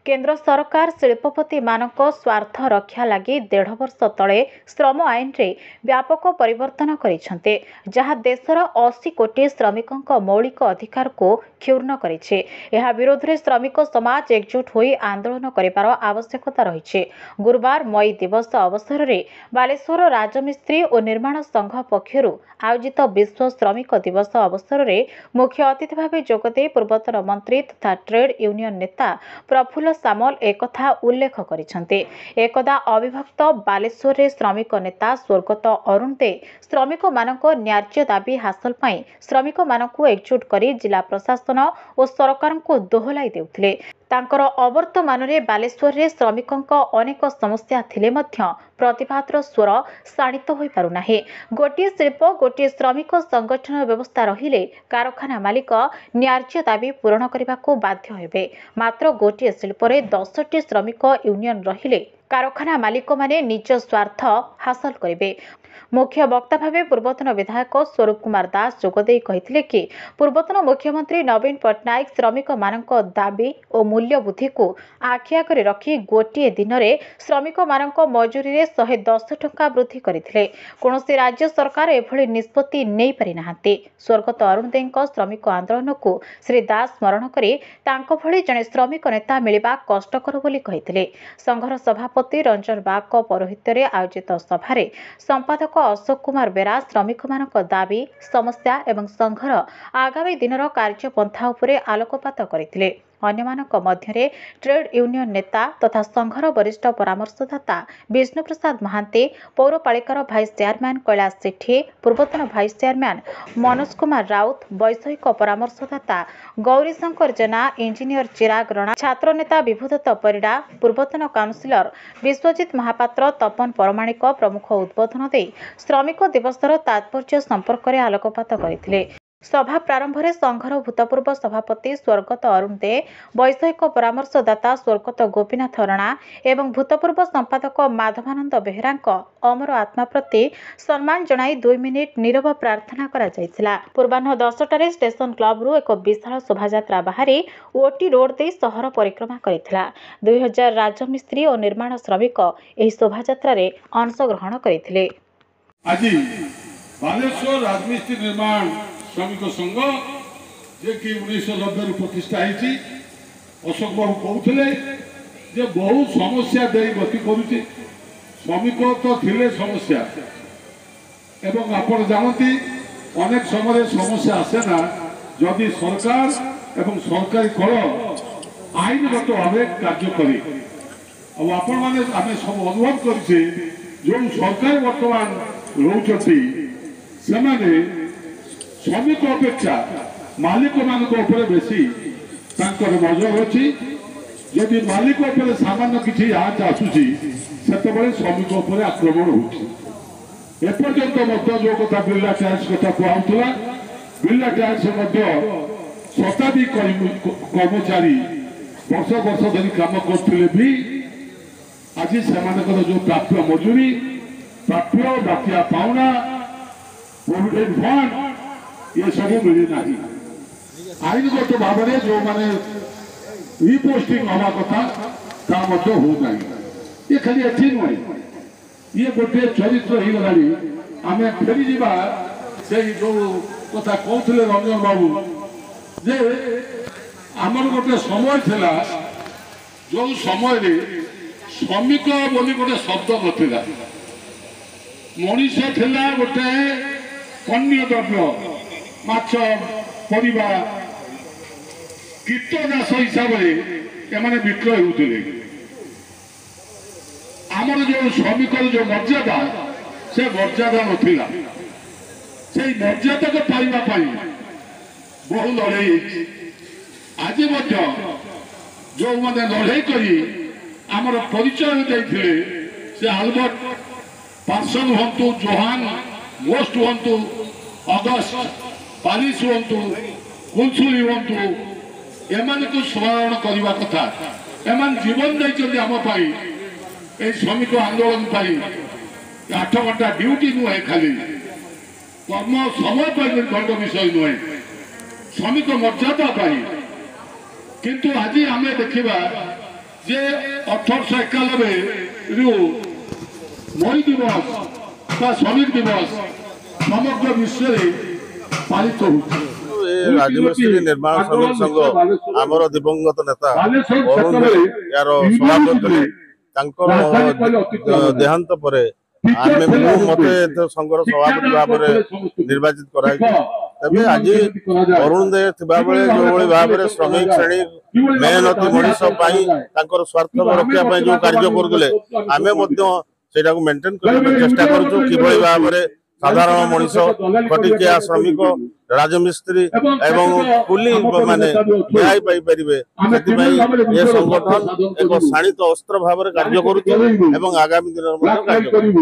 केन्द्र सरकार शिल्पपति मानक स्वार्थ रक्षा लगी 1.5 वर्ष तले श्रम आईन रे व्यापक परिवर्तन करिसेंते जहाँ देशर 80 कोटी श्रमिकों मौलिक अधिकार को क्षुण्ण करिछे। एहा विरोध रे श्रमिक समाज एकजुट होई आंदोलन करिबार आवश्यकता रहिछे। गुरुवार मई दिवस अवसर रे बालेश्वर राजमिस्त्री और निर्माण संघ पक्षरु आयोजित विश्व श्रमिक दिवस अवसर रे मुख्य अतिथि भावे जोगदे पूर्वतन मंत्री तथा ट्रेड यूनियन नेता प्रफुल्ल सामल एकथा उल्लेख करिसेंते। एकदा अविभक्त बालेश्वर रे श्रमिक नेता स्वर्गत अरुण दे श्रमिक मानक न्याय्य दाबी हासिल पाई श्रमिक मानक एकजुट करी जिला प्रशासन और सरकार को दोहलाई देउथिले। तांकर अवर्तमान रे बालेश्वर रे श्रमिकों अनेक समस्या थिले मध्य प्रतिवादर स्वर शाणित होई पारुनाहे। गोटे शिल्प गोटे श्रमिक संगठन व्यवस्था रहिले कारखाना मालिक न्याय्य दाबी पूरण करने को बाध्य हेबे। मात्र गोटे शिल्प रे 10टी श्रमिक यूनियन रहिले कारखाना मालिक माने निज स्वार्थ हासिल करिवे। मुख्य वक्ता भावे पूर्वतन विधायक स्वरूप कुमार दास जोगदे कहिथिले कि पूर्वतन मुख्यमंत्री नवीन पट्टनायक श्रमिक मानक दाबी और मूल्य वृद्धि को आखिया करे रखी गोटे दिन में श्रमिक मानक मजूरी रे 110 टंका वृद्धि करथिले। कोनोसी राज्य सरकार एभली निष्पत्ति नै पारि नाहांती। स्वर्गत अरुण देंक श्रमिक आंदोलन को श्री दास स्मरण करे तांको भली जने श्रमिक नेता मिलिबा कष्टकर बोली कहिथिले। संघर सभापति रंजन बाग पौरोहित्य रे आयोजित सभारे संपादक अशोक कुमार बेरा श्रमिक मानक दाबी समस्या एवं संघर आगामी दिनर कार्यपंथा उपरे आलोकपात करथिले। अन्यमानक मध्यरे ट्रेड यूनियन नेता तथा संघर वरिष्ठ परामर्शदाता विष्णु प्रसाद महांती, पौरपालिकार भाइस चेयरमैन कैलाश सेठी, पूर्वतन भाइस चेयरमैन मनोज कुमार राउत, वैषयिक परामर्शदाता गौरीशंकर जेना, इंजीनियर चिराग रणा, छात्र नेता विभूदत्त परिडा, पूर्वतन काउंसिलर विश्वजित महापात्र, तपन परमाणिक प्रमुख उद्बोधन दे श्रमिक दिवसर तात्पर्य संपर्क में आलोकपात करथिले। सभा प्रारंभ में संघर भूतपूर्व सभापति स्वर्गत अरुण दे, वैषयिक परामर्शदाता स्वर्गत गोपीनाथ रणा एवं भूतपूर्व संपादक माधवानंद बेहरा अमर आत्मा प्रति सम्मान जणाई 2 मिनिट नीरव प्रार्थना करा जायथिला। पूर्वाह्न 10टारे स्टेशन क्लब रु एक विशाल शोभायात्रा बाहरी ओटी रोड दे शहर परिक्रमा करिथिला। 2000 राजमिस्त्री और निर्माण श्रमिक एही शोभायात्रा रे अंशग्रहण करिथिले। आज बालेश्वर राजमिस्त्री निर्माण श्रमिक संघ जे कि 1990 प्रतिष्ठा होती अशोक बाबू कहते बहुत समस्या दे गति करुच्ची श्रमिक तो थिले समस्या एवं आपण जानती अनेक समय समस्या आसे ना जदि सरकार एवं सरकारी कल आईनगत भाव कार्य करे आपण मैंने आम सब अनुभव करें जो सरकार बर्तमान रोचे से श्रमिक अपेक्षा मालिक मान बेसी नजर अच्छी जदि मालिक सामान्य किसी आँच आसूसी से श्रमिक आक्रमण होपर्यंत जो कथा बिर्ला टायर्स कथा कहला बिर्ला टायर्स शताधिक कर्मचारी वर्ष वर्ष धरी काम करते भी आज से जो प्राप्य मजूरी प्राप्य बाकिया पाउना प्रोविडेंट फंड ये सब मिलना आईनगत भाव में जो माने रिपोस्टिंग हवा कथा होना ये खाली एथि नुहे ये गोटे चरित्र हो गला आम फेरी जा से जो कथा कहते रंजन बाबू जे आमर गोटे समय थिला जो समय श्रमिक बोली गोटे शब्द नथिला मनीष थिला गोटे पण्य द्रव्य माछ परिवा कीटनाश हिसाब से विक्रय होते आमर जो श्रमिक जो मर्यादा से मर्यादा नथिला से मर्यादा को पाइबा बहु लड़े आज जो मैंने लड़े करी आमर परिचय देते से आल्बर्ट पार्सन हूँ जोहान मोस्ट हूँ अगस्ट पालिस हूँ कुलसुली हूँ एम को स्मरण करने कथा एम जीवन देते आम श्रमिक आंदोलन 8 घंटा ड्यूटी नुहे खाली कर्म समय निर्घंट विषय नुहे श्रमिक मर्यादा किंतु आज आम देखा যে 1891 ରୁ ମଇ ଦିବସ ବା ଶ୍ରମିକ ଦିବସ ସମଗ୍ର ବିଶ୍ୱରେ ପାଳିତ ହେଉଛି। ରାଜମିସ୍ତ୍ରୀ ନିର୍ମାଣ ଶ୍ରମିକ ସଂଘ ଆମର ଦିବଙ୍ଗତ ନେତା ବାଲେଶ୍ୱର ଅରୁଣ କ୍ଷେତ୍ରରେ ୟାର ସଭାପତି ଥିଲେ। ତାଙ୍କର ଦେହାନ୍ତ ପରେ ମତେ ସଂଘର ସଭାପତି ଭାବରେ ନିର୍ବାଚିତ କରାଯାଇଛି। ତେବେ ଆଜି ଅରୁଣ ଦେ ଥିବାବେଳେ ଯୋଉଭଳି ଭାବରେ ଶ୍ରମିକ ଶ୍ରେଣୀ ମେହନତି ମଣିଷ ପାଇଁ ତାଙ୍କର ସ୍ୱାର୍ଥ ରଖିବା ପାଇଁ ଯୋଉ କାର୍ଯ୍ୟ କରୁଥିଲେ ଆମେ ମଧ୍ୟ ସେଇଟାକୁ ମେଣ୍ଟେନ କରିବା ପାଇଁ ଚେଷ୍ଟା କରୁଛୁ। କିଭଳି ଭାବରେ ସାଧାରଣ ମଣିଷ ଖଟିକିଆ ଶ୍ରମିକ ରାଜମିସ୍ତ୍ରୀ ଏବଂ କୁଲି ମାନେ ନ୍ୟାୟ ପାଇପାରିବେ ସେଥିପାଇଁ ଏ ସଂଗଠନ ଏକ ଶାଣିତ ଅସ୍ତ୍ର ଭାବରେ କାର୍ଯ୍ୟ କରୁଛି ଏବଂ ଆଗାମୀ ଦିନରେ ମଧ୍ୟ କାର୍ଯ୍ୟ କରିବ।